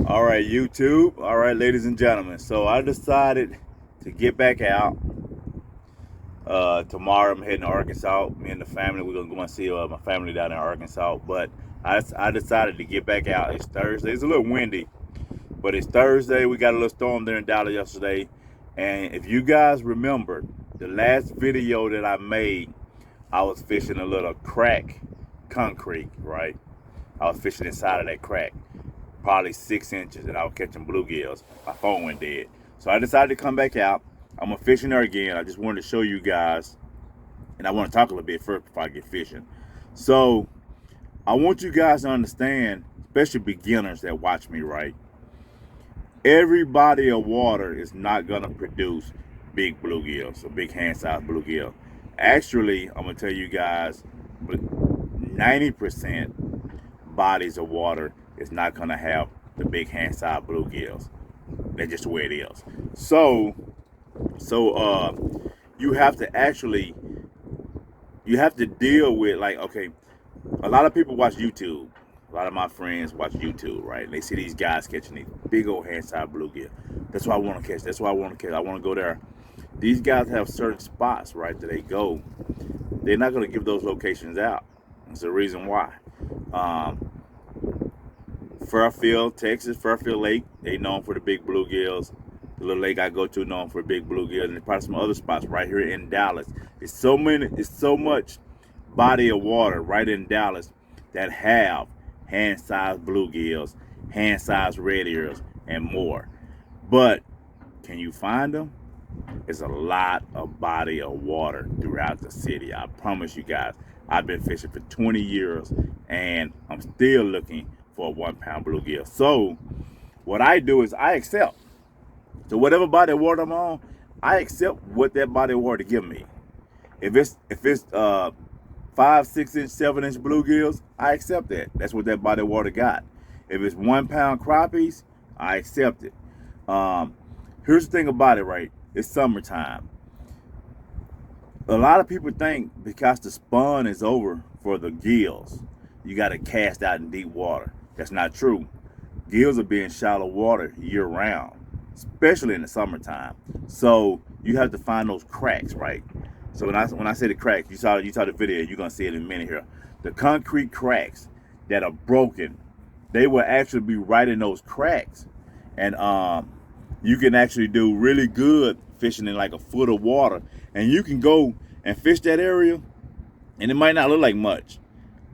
All right, YouTube. All right, ladies and gentlemen. So I decided to get back out. Tomorrow I'm heading to Arkansas. Me and the family, we're gonna go and see my family down in Arkansas. But I decided to get back out. It's Thursday. It's a little windy, but it's Thursday. We got a little storm there in Dallas yesterday. And if you guys remember, the last video that I made, I was fishing a little crack concrete, right? I was fishing inside of that crack, probably 6 inches, and I was catching bluegills. My phone went dead. So I decided to come back out. I'm gonna fish in there again. I just wanted to show you guys, and I want to talk a little bit first before I get fishing. So I want you guys to understand, especially beginners that watch me, right? Every body of water is not gonna produce big bluegills, a big hand-sized bluegill. Actually, I'm gonna tell you guys, 90% bodies of water is not gonna have the big hand-sized bluegills. That's just the way it is. So you have to actually deal with, like, okay, a lot of people watch YouTube. A lot of my friends watch YouTube, right? And they see these guys catching these big old hand-sized bluegill. That's what I want to catch. That's what I want to catch. I want to go there. These guys have certain spots, right, that they go. They're not going to give those locations out. That's the reason why. Fairfield, Texas, Fairfield Lake, they known for the big bluegills. The little lake I go to known for big bluegill, and there's probably some other spots right here in Dallas. It's so much body of water right in Dallas that have hand-sized bluegills, hand-sized red ears, and more. But can you find them? It's a lot of body of water throughout the city. I promise you guys. I've been fishing for 20 years, and I'm still looking for a 1 pound bluegill. So what I do is I accept. So whatever body of water I'm on, I accept what that body of water give me. If it's 5, 6 inch, 7 inch bluegills, I accept that. That's what that body of water got. If it's 1 pound crappies, I accept it. Here's the thing about it, right? It's summertime. A lot of people think because the spawn is over for the gills, you got to cast out in deep water. That's not true. Gills are being shallow water year round, especially in the summertime. So you have to find those cracks, right? So when I say the cracks, you saw the video. You're gonna see it in a minute here. The concrete cracks that are broken, they will actually be right in those cracks, and you can actually do really good fishing in like a foot of water, and you can go and fish that area, and it might not look like much,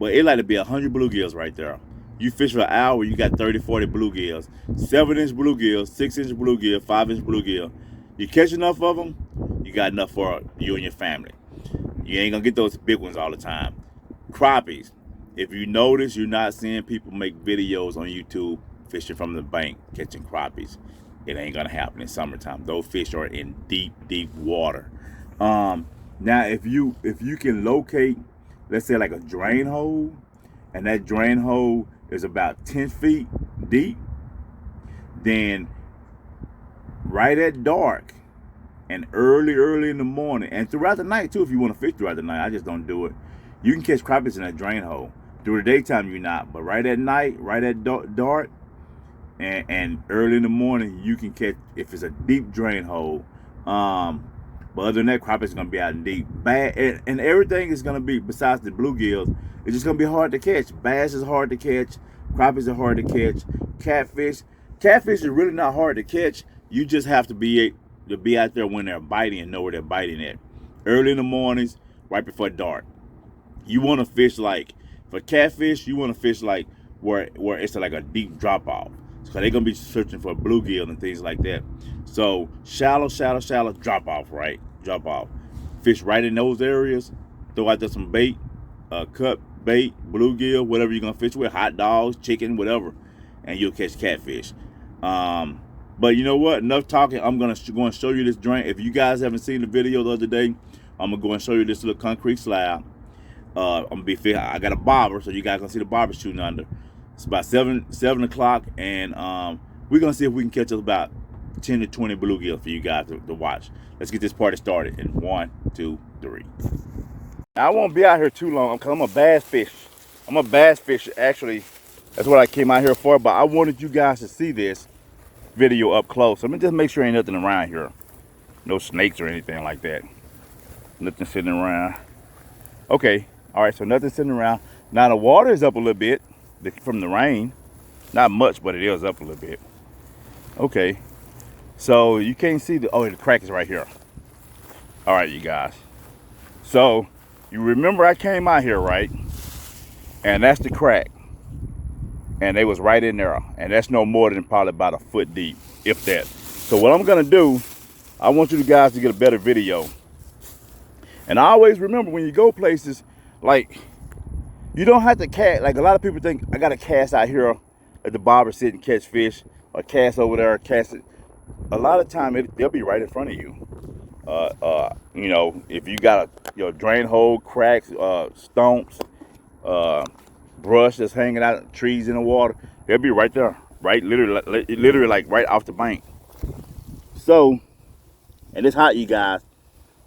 but it like to be 100 bluegills right there. You fish for an hour, you got 30, 40 bluegills, 7 inch bluegill, 6 inch bluegill, 5 inch bluegill. You catch enough of them, you got enough for you and your family. You ain't gonna get those big ones all the time. Crappies. If you notice, you're not seeing people make videos on YouTube fishing from the bank, catching crappies. It ain't gonna happen in summertime. Those fish are in deep, deep water. Now, if you can locate, let's say like a drain hole, and that drain hole is about 10 feet deep, then right at dark and early in the morning, and throughout the night too, if you want to fish throughout the night, I just don't do it. You can catch crappies in that drain hole. Through the daytime, you're not, but right at night, right at dark, and early in the morning, you can catch if it's a deep drain hole. But other than that, crappies is gonna be out in deep. And everything is gonna be, besides the bluegills, it's just gonna be hard to catch. Bass is hard to catch. Crappies are hard to catch. Catfish is really not hard to catch. You just have to be out there when they're biting and know where they're biting at. Early in the mornings, right before dark. You want to fish like, for catfish, you want to fish like where it's like a deep drop off. So they're gonna be searching for bluegill and things like that. So shallow drop off, right? Drop off. Fish right in those areas. Throw out there some bait, cut bait, bluegill, whatever you're gonna fish with, hot dogs, chicken, whatever, and you'll catch catfish. But you know what? Enough talking. I'm gonna go and show you this drain. If you guys haven't seen the video the other day, I'm gonna go and show you this little concrete slab. I'm gonna be fit. I got a bobber, so you guys gonna see the bobber shooting under. It's about 7 o'clock, and we're gonna see if we can catch us about 10 to 20 bluegill for you guys to watch. Let's get this party started in 1, 2, 3. I won't be out here too long because I'm a bass fish. I'm a bass fish actually That's what I came out here for, but I wanted you guys to see this video up close. Let me just make sure ain't nothing around here. No snakes or anything like that. Nothing sitting around. Okay, all right, so nothing sitting around. Now the water is up a little bit from the rain. Not much, but it is up a little bit. Okay, so you can't see the crack is right here. All right, you guys. So you remember I came out here, right? And that's the crack. And they was right in there. And that's no more than probably about a foot deep, if that. So what I'm gonna do, I want you guys to get a better video. And I always remember when you go places, like, you don't have to cast. Like, a lot of people think I gotta cast out here at the bobber sit and catch fish, or cast over there, cast it. A lot of time they'll be right in front of you. You know, if you got a drain hole, cracks, stumps, brush that's hanging out, trees in the water, they'll be right there, right, literally like right off the bank. So, and it's hot, you guys.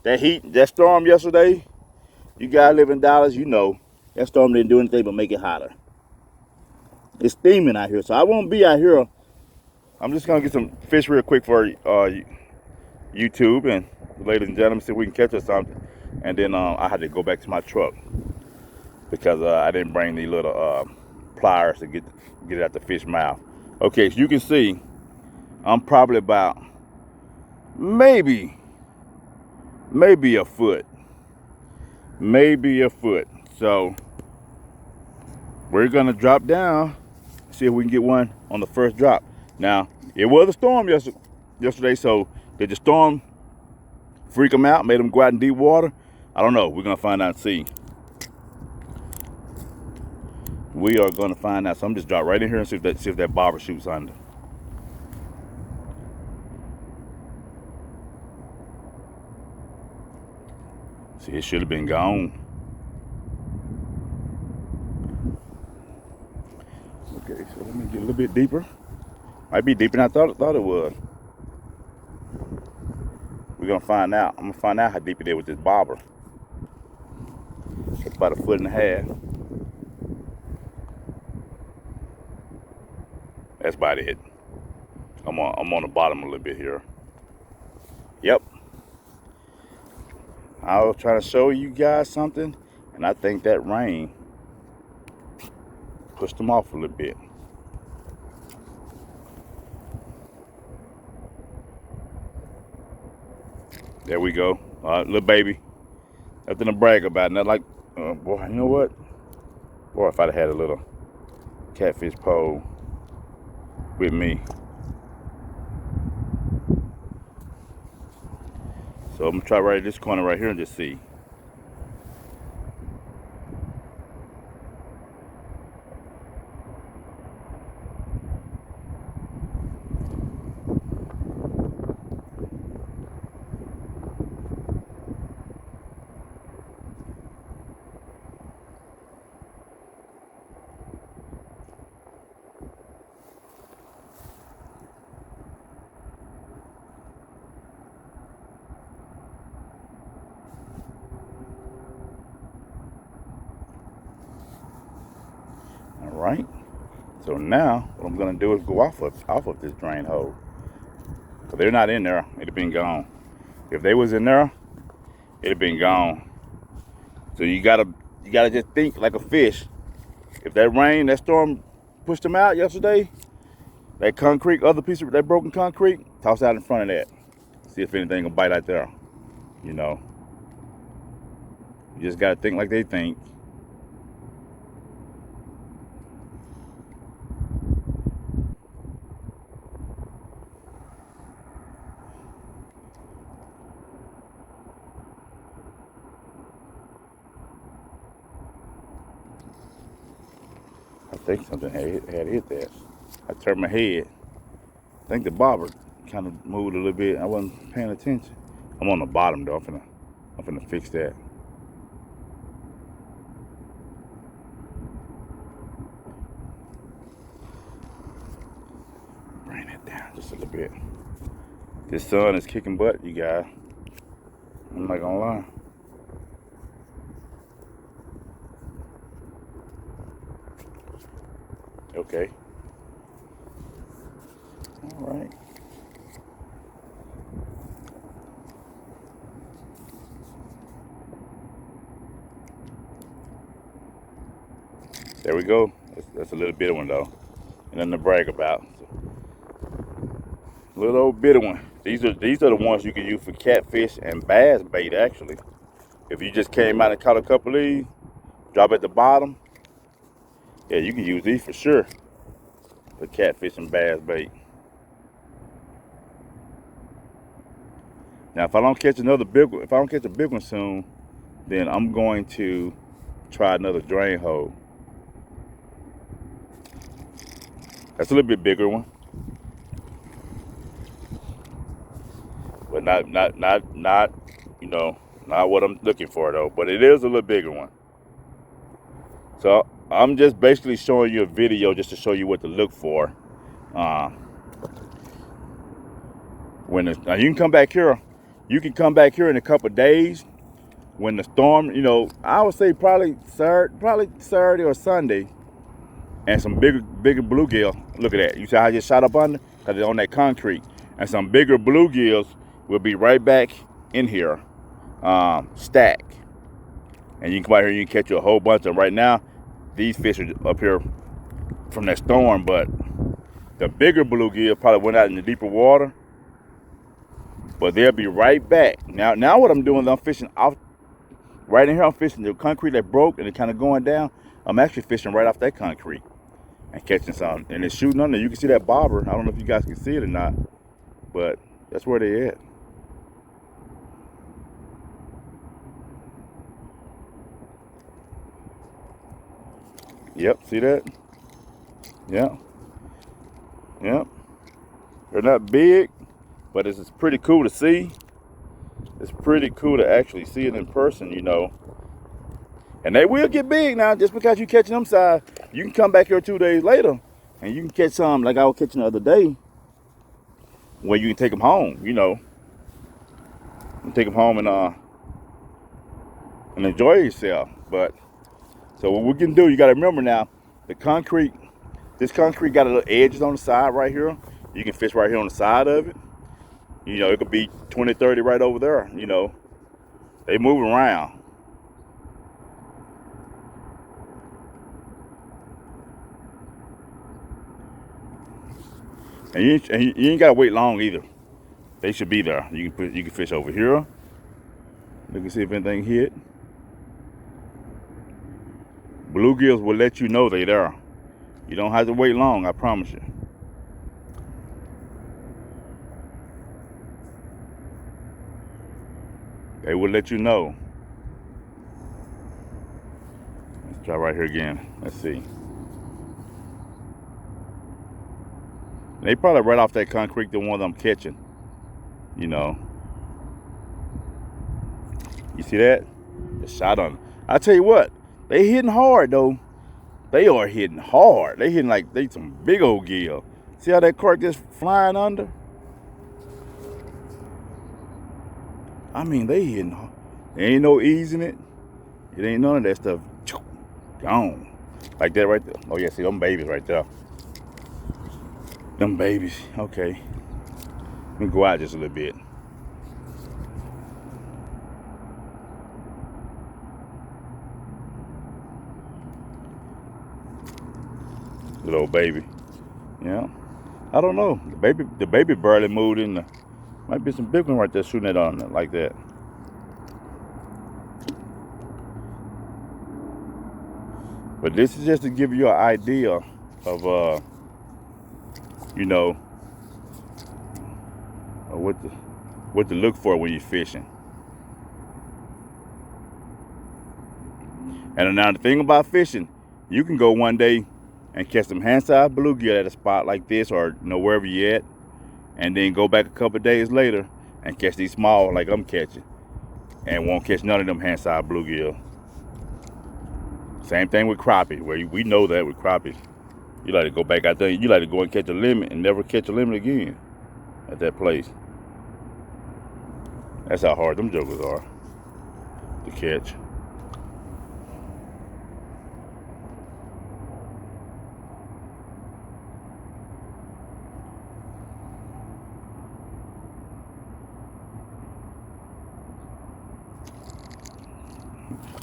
That heat, that storm yesterday, you guys live in Dallas, you know, that storm didn't do anything but make it hotter. It's steaming out here, so I won't be out here. I'm just gonna get some fish real quick for YouTube, and ladies and gentlemen, see if we can catch us something. And then I had to go back to my truck because I didn't bring the little pliers to get it out the fish mouth. Okay, so you can see I'm probably about maybe a foot, So we're gonna drop down, see if we can get one on the first drop. Now, it was a storm yesterday, so did the storm freak them out, made them go out in deep water? I don't know. We're gonna find out and see. We are gonna find out. So I'm just drop right in here and see if that bobber shoots under. See, it should have been gone. Okay, so let me get a little bit deeper. Might be deeper than I thought it was. We're gonna find out. I'm gonna find out how deep it is with this bobber. It's about 1.5 feet. That's about it. I'm on the bottom a little bit here. Yep. I was trying to show you guys something, and I think that rain pushed them off a little bit. There we go. Little baby. Nothing to brag about. Not like, boy, you know what? Boy, if I'd have had a little catfish pole with me. So I'm gonna try right at this corner right here and just see. Right, so now what I'm gonna do is go off of this drain hole, because they're not in there. It'd have been gone. If they was in there, it'd have been gone. So you gotta just think like a fish. If that storm pushed them out yesterday, that concrete, other piece of that broken concrete, toss out in front of that. See if anything will bite out there. You know, you just gotta think like they think. I think something had hit that. I turned my head. I think the bobber kind of moved a little bit. I wasn't paying attention. I'm on the bottom though. I'm finna fix that. Bring it down just a little bit. This sun is kicking butt, you guys. I'm not gonna lie. Okay. All right. There we go. That's a little bit of one though. And nothing to brag about. Little old bit of one. These are the ones you can use for catfish and bass bait actually. If you just came out and caught a couple of these, drop at the bottom. Yeah, you can use these for sure for catfish and bass bait. Now, if I don't catch another big one, if I don't catch a big one soon, then I'm going to try another drain hole. That's a little bit bigger one, but not you know, not what I'm looking for though. But it is a little bigger one. So I'm just basically showing you a video just to show you what to look for. Now you can come back here. You can come back here in a couple of days when the storm, you know, I would say probably Saturday or Sunday, and some bigger bluegill. Look at that. You see how I just shot up under? Because it's on that concrete. And some bigger bluegills will be right back in here, stacked. And you can come out here and you can catch you a whole bunch of them. Right now, these fish are up here from that storm, but the bigger bluegill probably went out in the deeper water. But they'll be right back. Now what I'm doing is I'm fishing off, right in here, I'm fishing the concrete that broke and it's kind of going down. I'm actually fishing right off that concrete and catching some. And it's shooting under. You can see that bobber. I don't know if you guys can see it or not, but that's where they at. Yep, see that? Yep. Yep. They're not big, but it's pretty cool to see. It's pretty cool to actually see it in person, you know. And they will get big now. Just because you catching them size, you can come back here 2 days later and you can catch some like I was catching the other day, where you can take them home, you know. And take them home and enjoy yourself. But so what we can do, you got to remember now, the concrete, this concrete got a little edges on the side right here. You can fish right here on the side of it. You know, it could be 20, 30 right over there, you know. They move around. And you ain't gotta wait long either. They should be there. You can fish over here. Look and see if anything hit. Bluegills will let you know they there. You don't have to wait long, I promise you. They will let you know. Let's try right here again. Let's see. They probably right off that concrete, the ones I'm catching. You know. You see that? Just shot on. I tell you what, they hitting hard though. They are hitting hard. They hitting like they some big old gill. See how that cork is flying under? I mean, they hitting hard. There ain't no easing it. It ain't none of that stuff. Gone. Like that right there. Oh yeah, see them babies right there. Them babies. Okay. Let me go out just a little bit. Little old baby. Yeah. I don't know. The baby barely moved in the. Might be some big one right there shooting it on it like that. But this is just to give you an idea of you know, what to look for when you're fishing. And now the thing about fishing, you can go one day and catch some hand-sized bluegill at a spot like this, or you know, wherever you're at, and then go back a couple of days later and catch these small like I'm catching, and won't catch none of them hand-sized bluegill. Same thing with crappie, where we know that with crappie, you like to go back out there, you like to go and catch a limit and never catch a limit again at that place. That's how hard them jokers are to catch.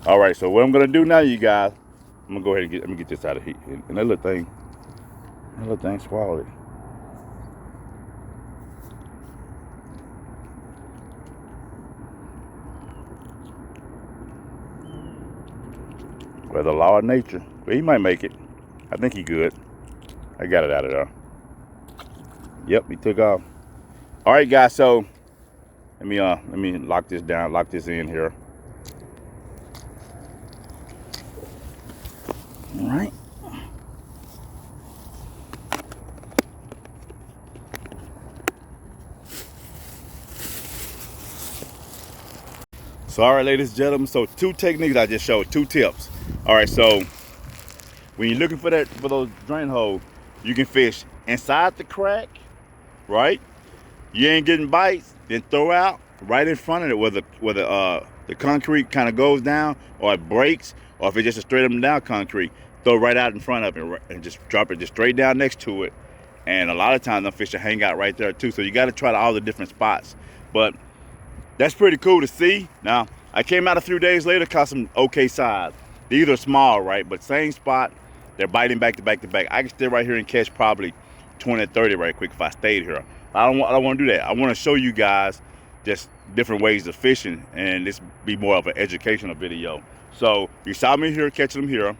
All right, so what I'm gonna do now, you guys, I'm gonna go ahead and let me get this out of here. And that little thing swallowed it. Well, the law of nature. Well, he might make it. I think he good. I got it out of there. Yep, he took off. All right, guys. So let me lock this down, lock this in here. All right. So, all right, ladies and gentlemen. So, two techniques I just showed, two tips. All right, so when you're looking for those drain holes, you can fish inside the crack, right? You ain't getting bites, then throw out right in front of it where the concrete kind of goes down or it breaks, or if it's just a straight up and down concrete, throw right out in front of it and just drop it just straight down next to it. And a lot of times them fish will hang out right there too. So you got to try all the different spots. But that's pretty cool to see. Now, I came out a few days later, caught some okay size. These are small, right? But same spot, they're biting back to back to back. I can stay right here and catch probably 20 or 30 right quick if I stayed here. I don't want to do that. I want to show you guys just different ways of fishing, and this be more of an educational video. So you saw me here catching them here,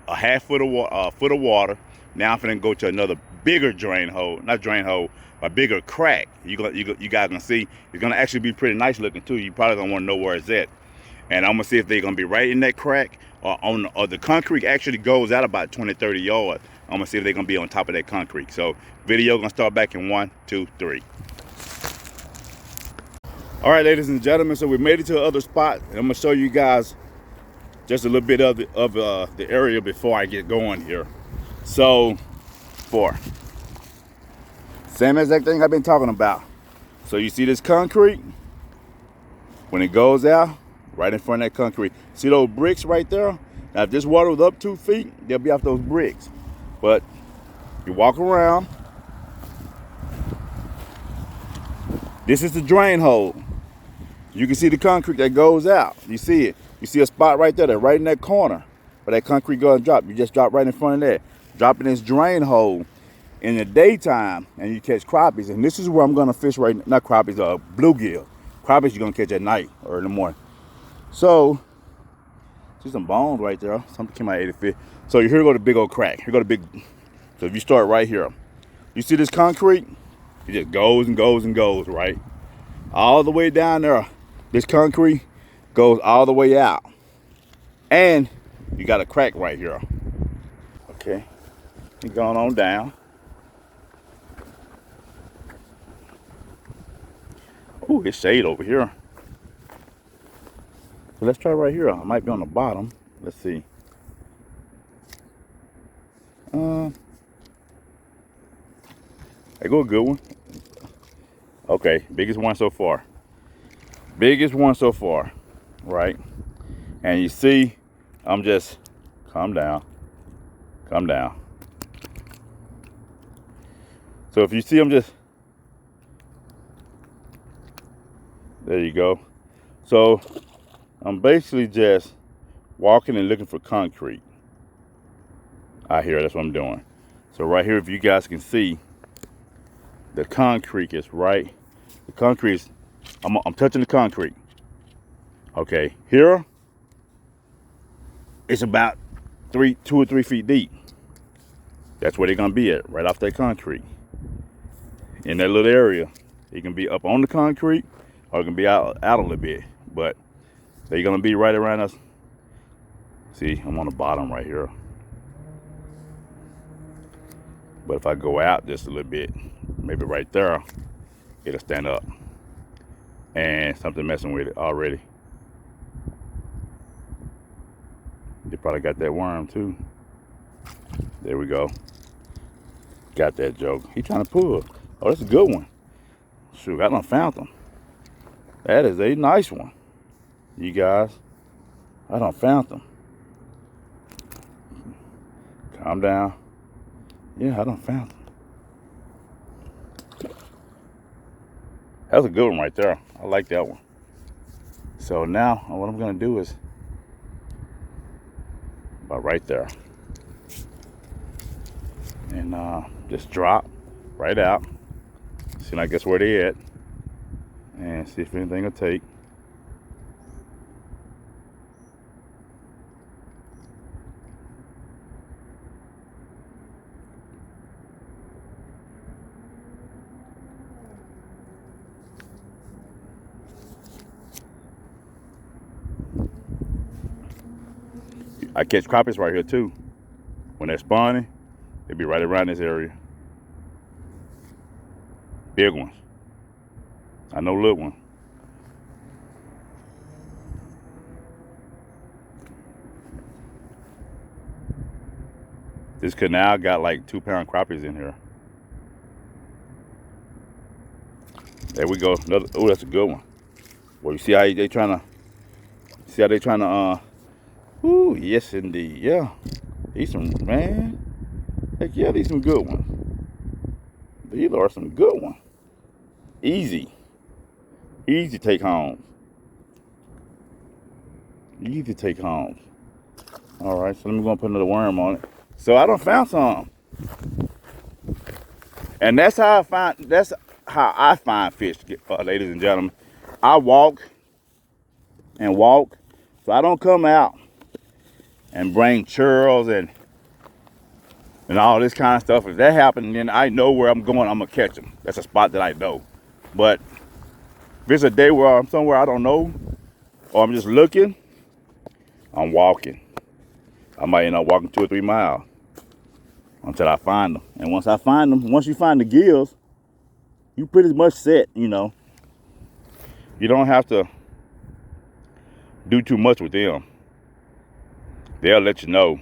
a half foot of water. Now I'm gonna go to another bigger drain hole, not drain hole, a bigger crack. You guys gonna see it's gonna actually be pretty nice looking too. You probably gonna want to know where it's at, and I'm gonna see if they're gonna be right in that crack or the concrete actually goes out about 20-30 yards. I'm gonna see if they're gonna be on top of that concrete. So video gonna start back in 1, 2, 3. All right, ladies and gentlemen, so we made it to the other spot, and I'm gonna show you guys just a little bit of the area before I get going here. So, same exact thing I've been talking about. So you see this concrete? When it goes out, right in front of that concrete. See those bricks right there? Now, if this water was up 2 feet, they'll be off those bricks. But you walk around. This is the drain hole. You can see the concrete that goes out. You see it. You see a spot right there, right in that corner where that concrete goes and drop. You just drop right in front of that. Drop in this drain hole in the daytime, and you catch crappies. And this is where I'm gonna fish right now. Not crappies, bluegill. Crappies you're gonna catch at night or in the morning. So, see some bones right there. Something came out 85. So here go the big old crack. Here go the big. So if you start right here, you see this concrete? It just goes and goes and goes, right? All the way down there. This concrete goes all the way out. And you got a crack right here. Okay. You're going on down. Ooh, it's shade over here. So let's try right here. I might be on the bottom. Let's see. I go a good one. Okay, biggest one so far. Biggest one so far, right? And you see, I'm just, calm down. Calm down. So if you see, I'm just, there you go. So I'm basically just walking and looking for concrete out here. That's what I'm doing. So right here, if you guys can see, the concrete is right. The concrete is, I'm touching the concrete. Okay, here, it's about 2 or 3 feet deep. That's where they're gonna be at, right off that concrete. In that little area. It can be up on the concrete, or it can be out a little bit. But they're gonna be right around us. See, I'm on the bottom right here. But if I go out just a little bit, maybe right there, it'll stand up. And something messing with it already. They probably got that worm too. There we go. Got that joke. He trying to pull. Oh, that's a good one. Shoot, I done found them. That is a nice one. You guys, I done found them. Calm down. Yeah, I done found them. That's a good one right there. I like that one. So now what I'm gonna do is about right there. And just drop right out. See, I guess where they at. And see if anything will take. I catch crappies right here too. When they're spawning, they be right around this area. Big ones. I know little one. This canal got like 2-pound crappies in here. There we go. Another. Oh, that's a good one. Well, you see how they trying to. See how they trying to. Ooh, yes indeed. Yeah. These some, man. Heck yeah, these some good ones. These are some good ones. Easy. Easy to take home. Easy to take home. All right, so let me go and put another worm on it. So I done found some. And that's how I find fish, ladies and gentlemen. I walk and walk. So I don't come out and bring churls and all this kind of stuff. If that happens, then I know where I'm going, I'm gonna catch them. That's a spot that I know. But if it's a day where I'm somewhere I don't know, or I'm just looking, I'm walking. I might end up walking 2 or 3 miles until I find them. And once I find them, once you find the gills, you pretty much set, you know. You don't have to do too much with them. They'll let you know.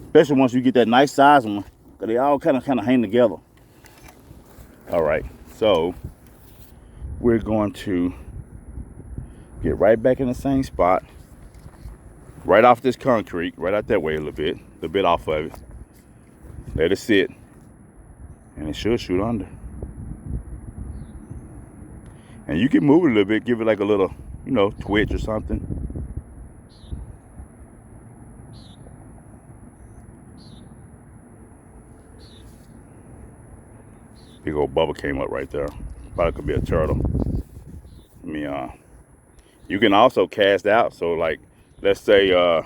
Especially once you get that nice size one, because they all kind of hang together. All right, so we're going to get right back in the same spot, right off this concrete, right out that way a little bit off of it. Let it sit, and it should shoot under. And you can move it a little bit, give it like a little, you know, twitch or something. Big old bubble came up right there. Probably could be a turtle. I mean, you can also cast out. So like, let's say, oh,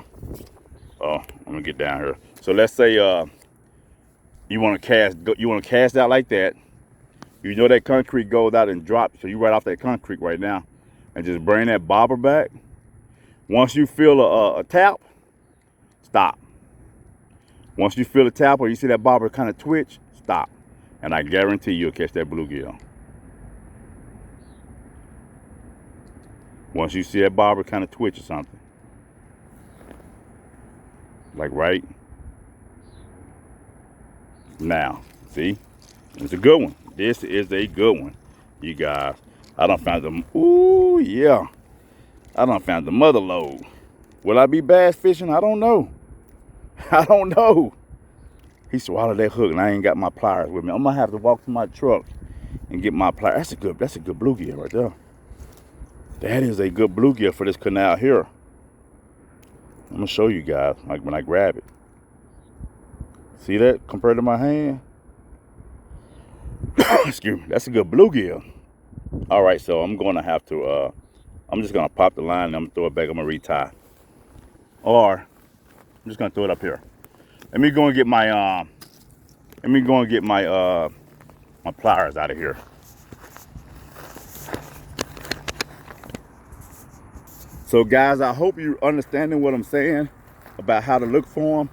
I'm gonna get down here. So let's say you want to cast out like that. You know that concrete goes out and drops. So you right off that concrete right now, and just bring that bobber back. Once you feel a tap, stop. Once you feel a tap or you see that bobber kind of twitch, stop. And I guarantee you'll catch that bluegill. Once you see that bobber kind of twitch or something. Like right now. See? It's a good one. This is a good one, you guys. I done found them. Ooh, yeah. I done found the mother lode. Will I be bass fishing? I don't know. I don't know. He swallowed that hook and I ain't got my pliers with me. I'm gonna have to walk to my truck and get my pliers. That's a good bluegill right there. That is a good bluegill for this canal here. I'm gonna show you guys like when I grab it. See that compared to my hand? Excuse me. That's a good bluegill. All right, so I'm gonna have to. I'm just gonna pop the line and I'm gonna throw it back. I'm gonna retie, or I'm just gonna throw it up here. Let me go and get my my pliers out of here. So guys, I hope you're understanding what I'm saying about how to look for them.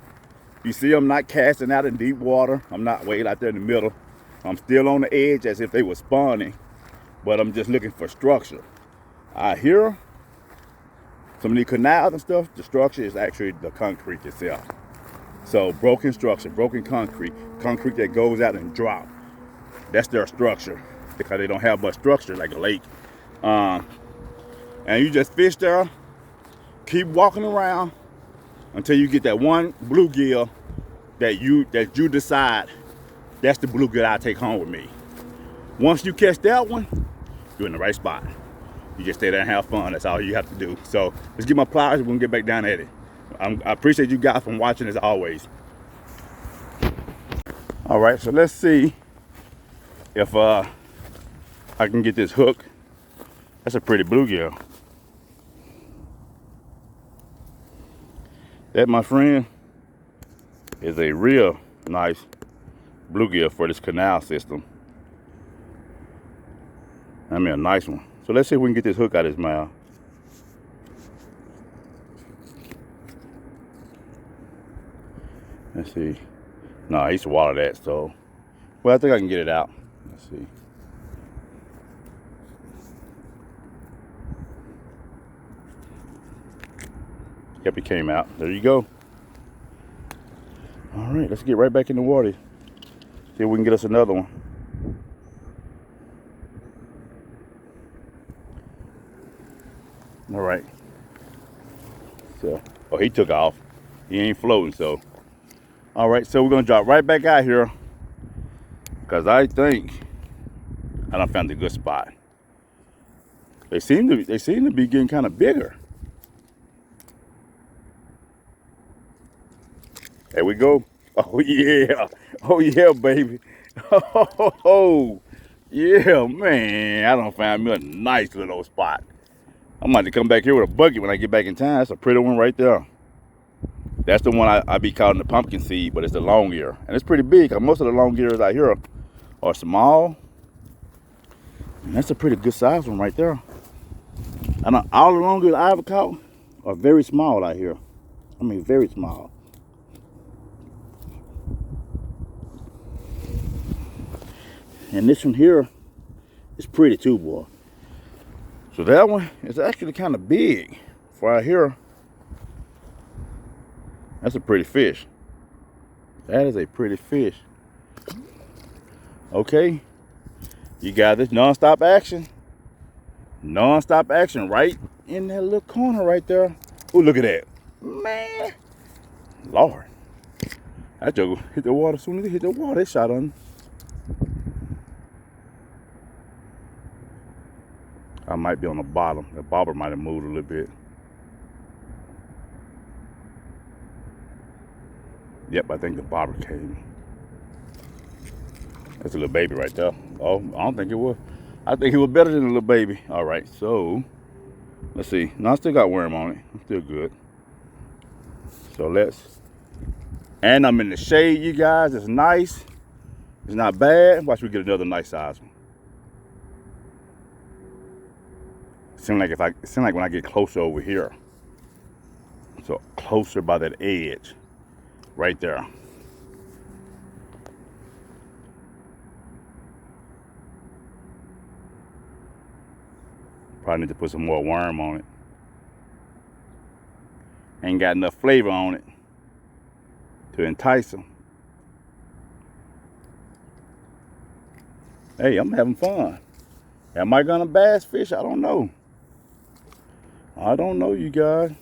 You see, I'm not casting out in deep water. I'm not way out there in the middle. I'm still on the edge as if they were spawning, but I'm just looking for structure. I hear some of these canals and stuff. The structure is actually the concrete itself. So broken structure, broken concrete that goes out and drops. That's their structure because they don't have much structure like a lake. And you just fish there, keep walking around until you get that one bluegill that you decide that's the bluegill I take home with me. Once you catch that one, you're in the right spot. You just stay there and have fun. That's all you have to do. So let's get my pliers. We're gonna get back down at it. I appreciate you guys from watching as always. All right, so let's see if I can get this hook. That's a pretty bluegill. That, my friend, is a real nice bluegill for this canal system. I mean, a nice one. So let's see if we can get this hook out of his mouth. Let's see. No, he swallowed that, so. Well, I think I can get it out. Let's see. Yep, it came out. There you go. All right, let's get right back in the water. See if we can get us another one. All right. So, oh, he took off. He ain't floating, so. All right, so we're gonna drop right back out here because I think I done found a good spot. They seem to be getting kind of bigger. There we go. Oh yeah. Oh yeah, baby. Oh yeah, man. I done found me a nice little spot. I'm about to come back here with a bucket when I get back in time. That's a pretty one right there. That's the one I be calling the pumpkin seed, but it's the long ear. And it's pretty big, because most of the long ears out here are small. And that's a pretty good size one right there. And all the long ears I've caught are very small out here. I mean, very small. And this one here is pretty too, boy. So that one is actually kind of big for out here. That's a pretty fish. That is a pretty fish. Okay, you got this non-stop action. Non-stop action right in that little corner right there. Oh, look at that. Man, Lord. That joker hit the water. As soon as it hit the water, it shot on. I might be on the bottom. The bobber might have moved a little bit. Yep, I think the bobber came. That's a little baby right there. Oh, I don't think it was. I think it was better than a little baby. All right, so let's see. No, I still got worm on it. I'm still good. So let's. And I'm in the shade, you guys. It's nice. It's not bad. Watch me get another nice size one. Seems like when I get closer over here. So closer by that edge. Right there. Probably need to put some more worm on it. Ain't got enough flavor on it to entice them. Hey, I'm having fun. Am I gonna bass fish? I don't know. I don't know, you guys.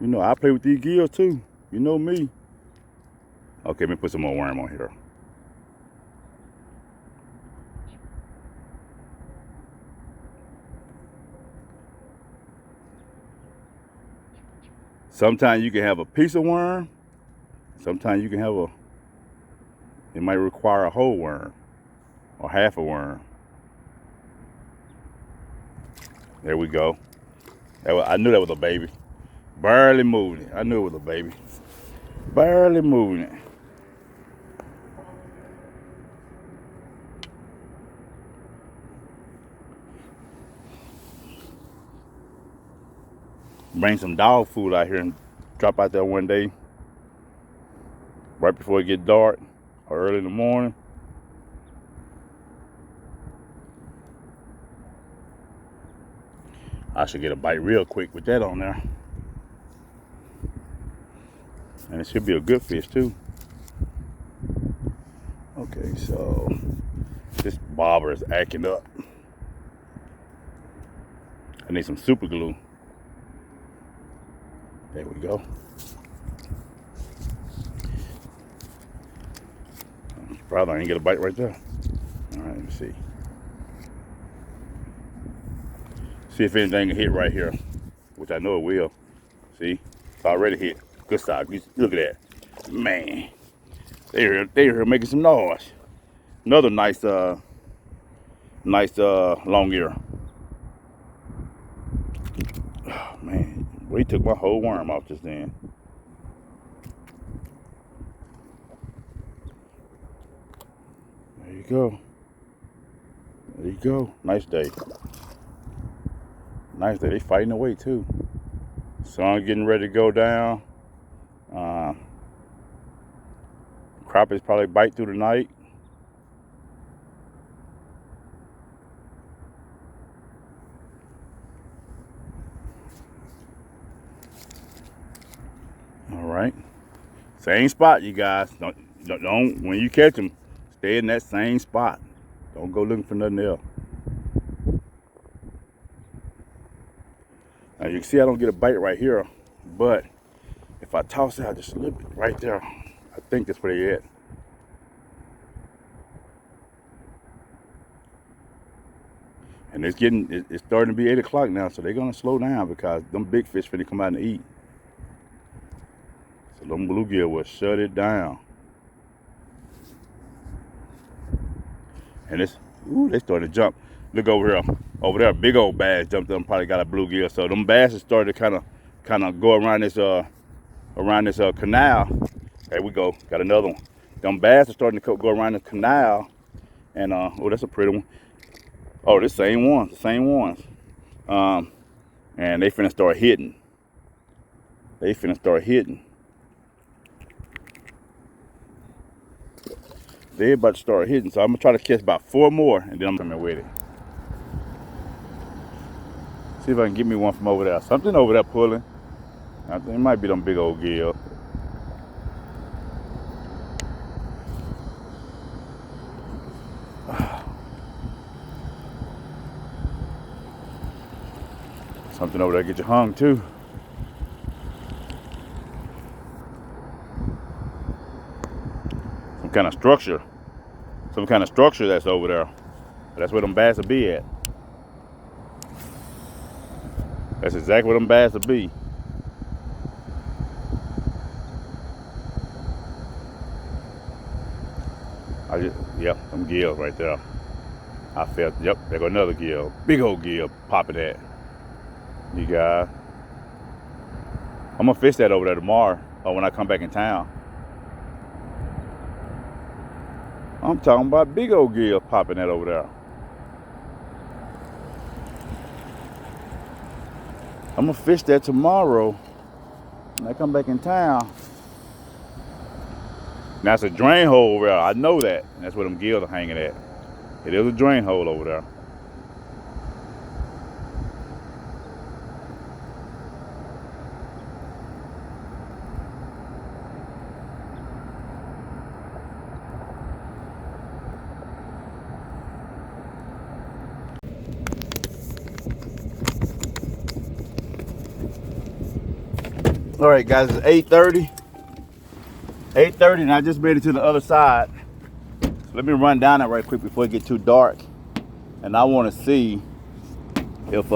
You know, I play with these gills too. You know me. Okay, let me put some more worm on here. Sometimes you can have a piece of worm. Sometimes you can have it might require a whole worm or half a worm. There we go. I knew that was a baby. Barely moving it. I knew it was a baby. Barely moving it. Bring some dog food out here and drop out there one day. Right before it gets dark or early in the morning. I should get a bite real quick with that on there. And it should be a good fish too. Okay, so this bobber is acting up. I need some super glue. There we go. Probably ain't get a bite right there. All right, let me see. See if anything can hit right here, which I know it will. See? It's already hit. Good side. Look at that. Man. They here making some noise. Another nice long ear. Oh, man, well, he took my whole worm off just then. There you go. There you go. Nice day. Nice day. They fighting away too. Sun getting ready to go down. Crappies probably bite through the night. All right. Same spot, you guys. Don't when you catch them, stay in that same spot. Don't go looking for nothing else. Now you can see I don't get a bite right here, but if I toss out just a little bit right there, I think that's where they at. And it's starting to be 8 o'clock now, so they're gonna slow down because them big fish finna come out and eat. So them bluegill will shut it down. And they started to jump. Look over here. Over there, big old bass jumped up and probably got a bluegill. So them bass started to kind of go around this canal. There we go. Got another one. Them bass are starting to go around the canal. And oh, that's a pretty one. Oh, the same ones. And they finna start hitting. They're about to start hitting, so I'm gonna try to catch about 4 more, and then I'm coming with it. See if I can get me one from over there. Something over there pulling. I think it might be them big old gill. Something over there get you hung too. Some kind of structure that's over there. That's where them bass will be at. That's exactly where them bass will be. Yep, them gills right there. I felt, yep, there go another gill. Big old gill popping that. You guys. I'm gonna fish that over there tomorrow or when I come back in town. I'm talking about big old gill popping that over there. I'm gonna fish that tomorrow when I come back in town. Now it's a drain hole over there. I know that. And that's where them gills are hanging at. It is a drain hole over there. All right, guys, it's 8:30. 8:30, and I just made it to the other side. So let me run down that right quick before it gets too dark. And I want to see if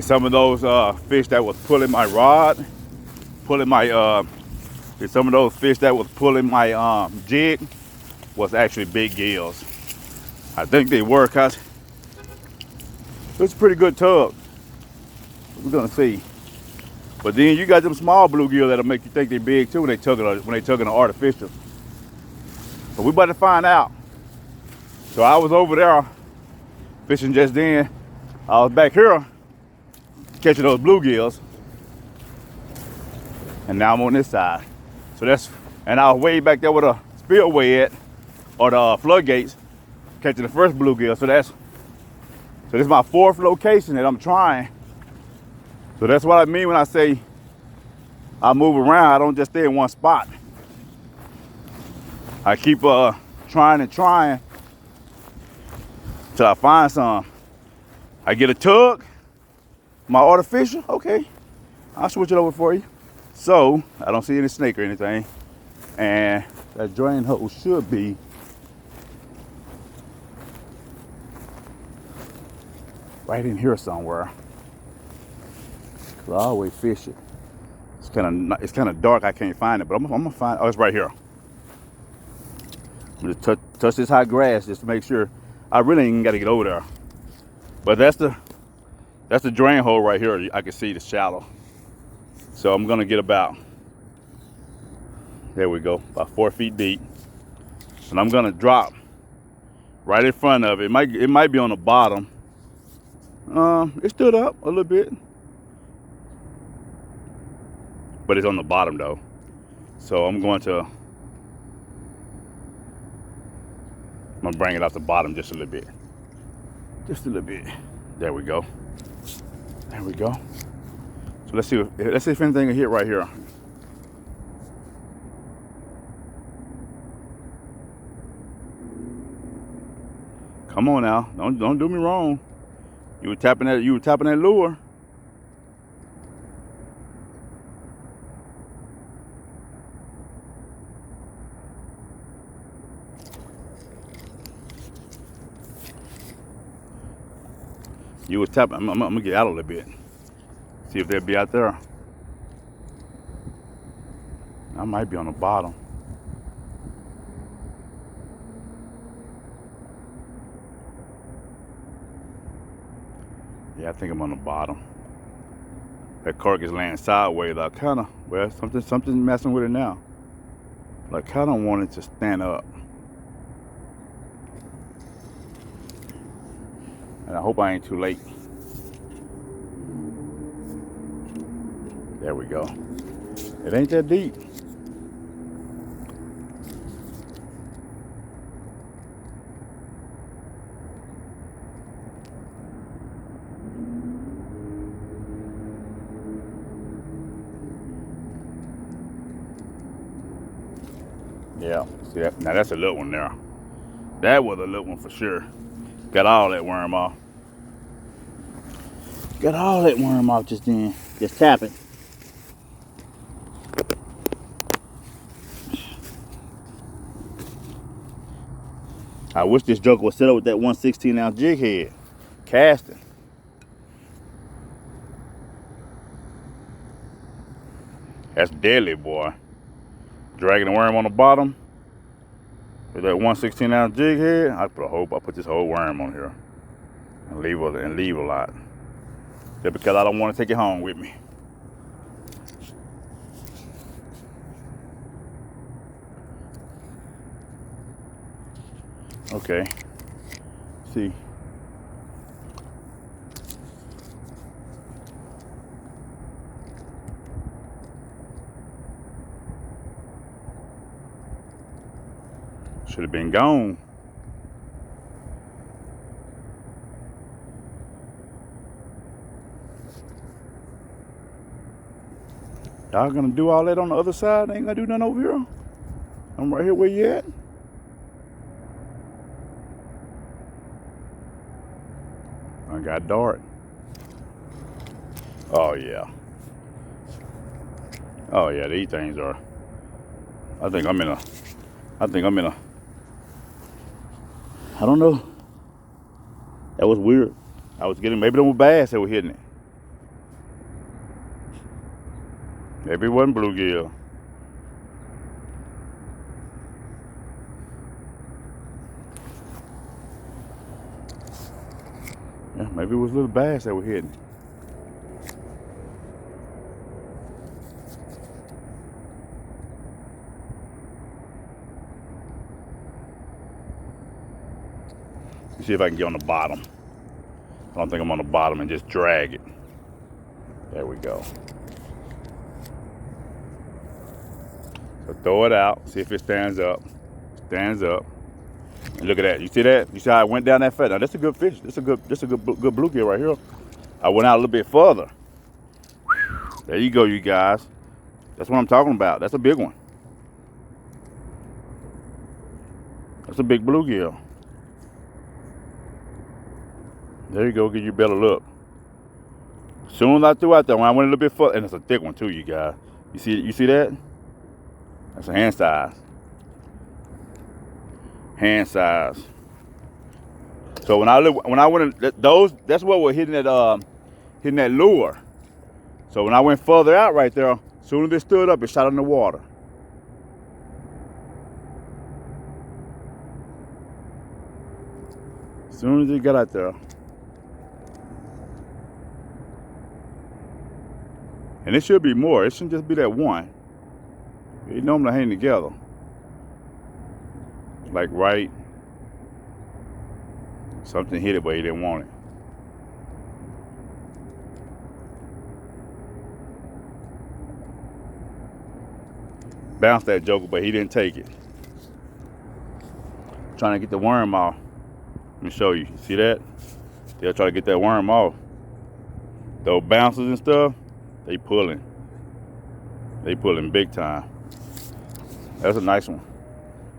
some of those fish that was pulling my rod, if some of those fish that was pulling my jig was actually big gills. I think they were, cause it's a pretty good tug. We're gonna see. But then you got them small bluegill that'll make you think they're big too when they tugging an artificial. But we about to find out. So I was over there fishing just then. I was back here catching those bluegills. And now I'm on this side. And I was way back there with a spillway at, or the floodgates, catching the first bluegill. So this is my 4th location that I'm trying. So that's what I mean when I say I move around. I don't just stay in one spot. I keep trying till I find some. I get a tug, my artificial, okay, I'll switch it over for you. So I don't see any snake or anything. And that drain hole should be right in here somewhere. 'Cause I always fish it. It's kind of dark. I can't find it, but I'm gonna find. Oh, it's right here. I'm just touch this hot grass just to make sure. I really ain't got to get over there. But that's the drain hole right here. I can see the shallow. So I'm gonna get about. There we go, about 4 feet deep, and I'm gonna drop right in front of it. It might be on the bottom. It stood up a little bit, but it's on the bottom though. So I'm gonna bring it off the bottom just a little bit. Just a little bit. There we go. There we go. So let's see if anything will hit right here. Come on now. Don't do me wrong. You were tapping that lure. You were tapping. I'm gonna get out a little bit. See if they'll be out there. I might be on the bottom. Yeah, I think I'm on the bottom. That cork is laying sideways. I kind of, well, something's messing with it now. But I kind of want it to stand up. And I hope I ain't too late. There we go. It ain't that deep. Yeah, see that? Now that's a little one there. That was a little one for sure. Got all that worm off. Got all that worm off just then. Just tapping. I wish this joker was set up with that 1/16-ounce jig head. Casting. That's deadly, boy. Dragging the worm on the bottom with that 1/16-ounce jig head. I put this whole worm on here and leave a lot. Just because I don't want to take it home with me. Okay. See. Should have been gone. Y'all gonna do all that on the other side? Ain't gonna do nothing over here? I'm right here where you at. I got dark. Oh yeah. Oh yeah, these things are. I think I'm in a. I don't know. That was weird. I was getting, maybe them were bass that were hitting it. Maybe it wasn't bluegill. Yeah, maybe it was little bass that were hitting it. See if I can get on the bottom. I don't think I'm on the bottom, and just drag it. There we go. So throw it out, see if it stands up. Stands up. And look at that. You see that? You see how I went down that fast? Now that's a good fish. This a good bluegill right here. I went out a little bit further. There you go, you guys. That's what I'm talking about. That's a big one. That's a big bluegill. There you go, give you a better look. Soon as I threw out there, when I went a little bit further, and it's a thick one too, you guys. You see that? That's a hand size. Hand size. So when I went, that's what was hitting that lure. So when I went further out right there, as soon as it stood up, it shot in the water. As soon as it got out there. And it should be more. It shouldn't just be that one. They normally hang together. Like right. Something hit it, but he didn't want it. Bounced that joker, but he didn't take it. Trying to get the worm off. Let me show you. See that? They'll try to get that worm off. Those bouncers and stuff, they pulling. They pulling big time. That's a nice one.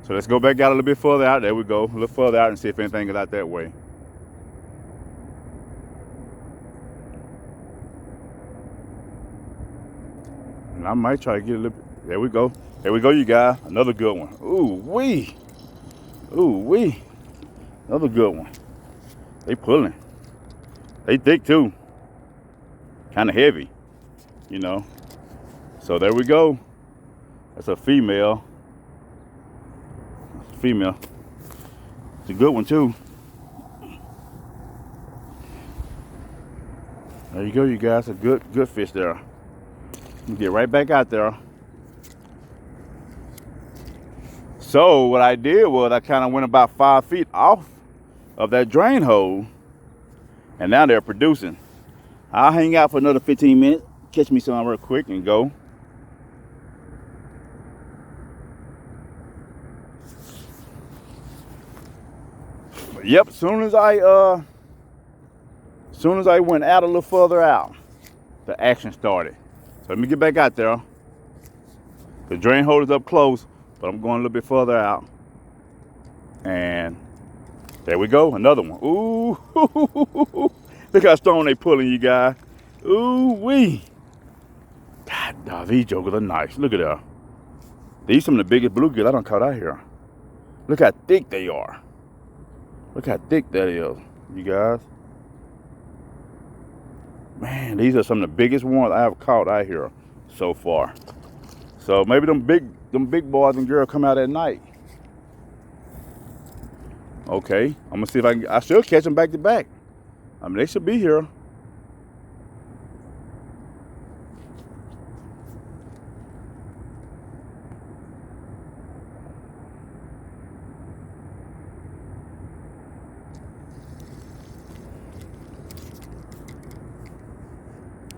So let's go back out a little bit further out. There we go. A little further out and see if anything is out that way. And I might try to get a little bit. There we go. There we go, you guys. Another good one. Ooh wee. Ooh wee. Another good one. They pulling. They thick too. Kind of heavy, you know. So there we go. That's a female. Female. It's a good one too. There you go, you guys. A good fish there. Get right back out there. So what I did was I kind of went about 5 feet off of that drain hole, and now they're producing. I'll hang out for another 15 minutes, catch me some real quick and go. Yep, as soon as I went out a little further out, the action started. So let me get back out there. The drain hole is up close, but I'm going a little bit further out. And there we go, another one. Ooh, look how strong they pulling, you guys. Ooh wee. God, dog, these jokers are nice. Look at that. These some of the biggest bluegill I done caught out here. Look how thick they are. Look how thick that is, you guys. Man, these are some of the biggest ones I have caught out here so far. So maybe them big boys and girls come out at night. Okay, I'm gonna see if I should catch them back to back. I mean, they should be here.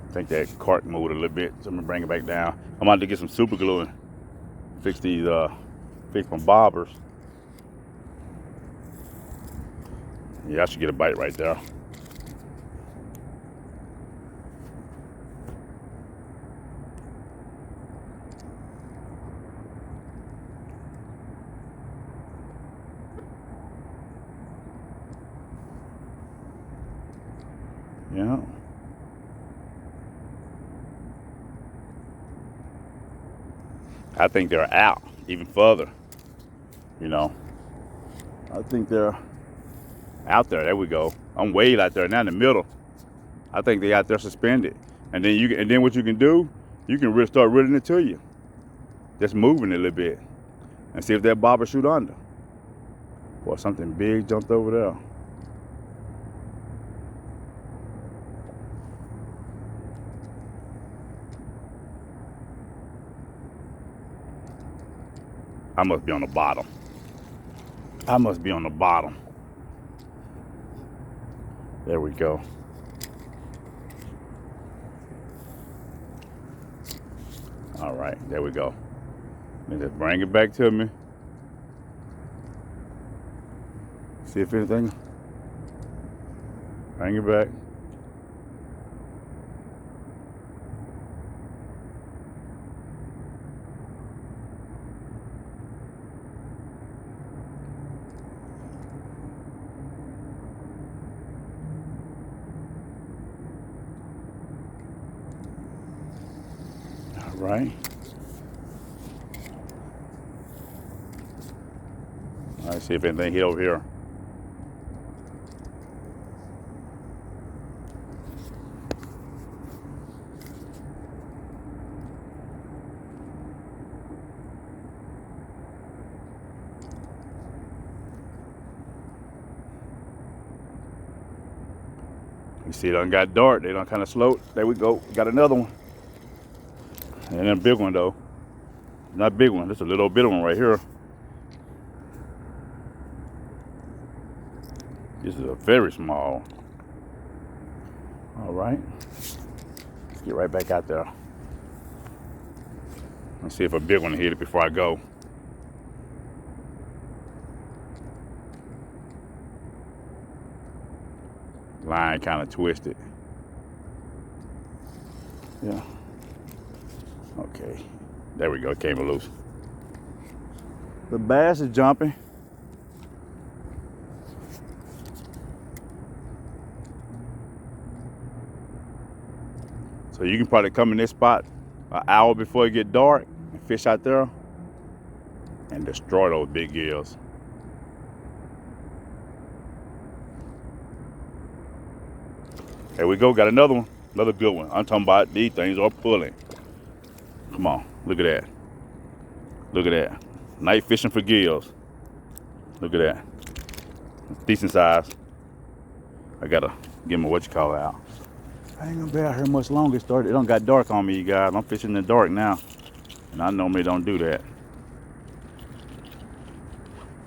I think that cart moved a little bit, so I'm gonna bring it back down. I'm about to get some super glue and fix these, fix my bobbers. Yeah, I should get a bite right there. Yeah. I think they're out even further, you know. I think they're out there. There we go. I'm way out there now in the middle. I think they out there suspended. And then what you can do, you can really start reeling it to you. Just moving it a little bit and see if that bobber shoot under. Boy, something big jumped over there. I must be on the bottom. I must be on the bottom. There we go. All right, there we go. Then just bring it back to me. See if anything. Bring it back. Right. All right, see if anything hit over here. You see it done got dark. They done kind of slowed. There we go. Got another one. And a big one though. Not a big one. Just a little bit of one right here. This is a very small. All right. Let's get right back out there. Let's see if a big one hit it before I go. Line kind of twisted. Yeah. Okay. There we go. It came loose. The bass is jumping. So you can probably come in this spot an hour before it get dark and fish out there and destroy those big gills. There we go, got another one, another good one. I'm talking about these things are pulling. Come on, look at that. Look at that. Night fishing for gills. Look at that. Decent size. I gotta give them a what you call it out. I ain't gonna be out here much longer. It done got dark on me, you guys. I'm fishing in the dark now. And I normally don't do that.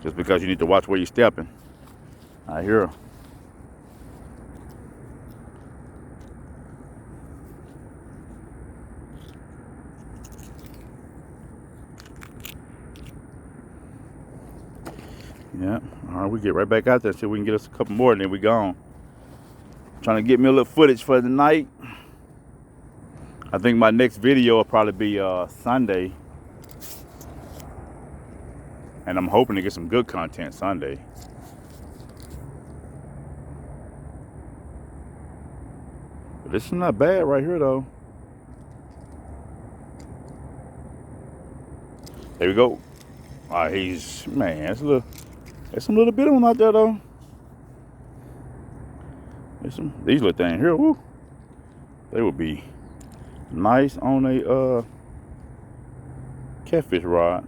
Just because you need to watch where you're stepping. I hear her. Yeah, all right, we get right back out there, see if we can get us a couple more and then we gone. Trying to get me a little footage for the night. I think my next video will probably be Sunday. And I'm hoping to get some good content Sunday. But this is not bad right here though. There we go. He's, man, that's a little. There's some little bit of them out there though. There's some these little things here. Woo, they would be nice on a catfish rod.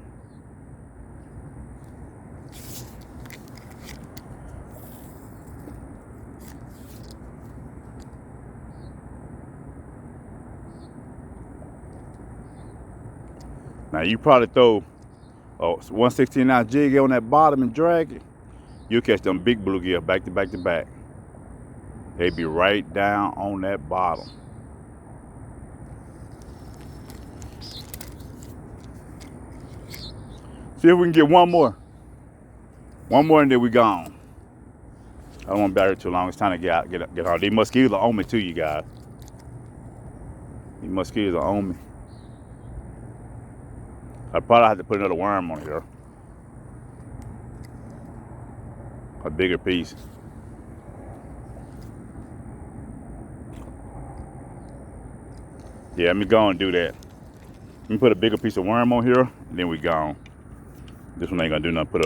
Now you probably throw a 1/16-ounce jig on that bottom and drag it, you'll catch them big bluegill back to back to back. They be right down on that bottom. See if we can get one more. One more and then we gone. I don't want to be out here too long. It's time to get out, get hard. These mosquitoes are on me too, you guys. These mosquitoes are on me. I probably have to put another worm on here. A bigger piece. Yeah, let me go and do that. Let me put a bigger piece of worm on here, and then we gone. This one ain't gonna do nothing.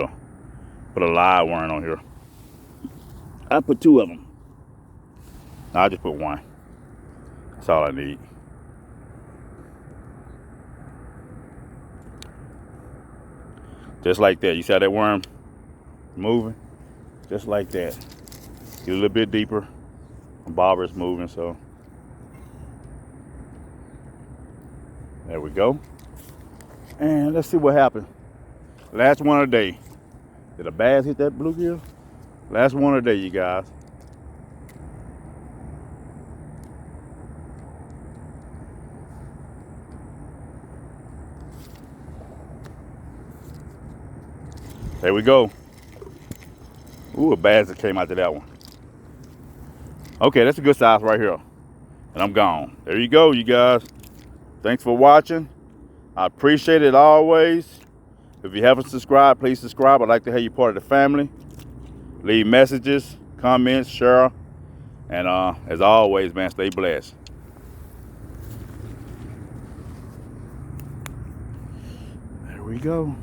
Put a live worm on here. I put two of them. No, I just put one. That's all I need. Just like that. You see how that worm moving? Just like that. Get a little bit deeper. The bobber's moving, so. There we go. And let's see what happened. Last one of the day. Did a bass hit that bluegill? Last one of the day, you guys. There we go. Ooh, a bass that came out to that one. Okay, that's a good size right here. And I'm gone. There you go, you guys. Thanks for watching. I appreciate it always. If you haven't subscribed, please subscribe. I'd like to have you part of the family. Leave messages, comments, share. And as always, man, stay blessed. There we go.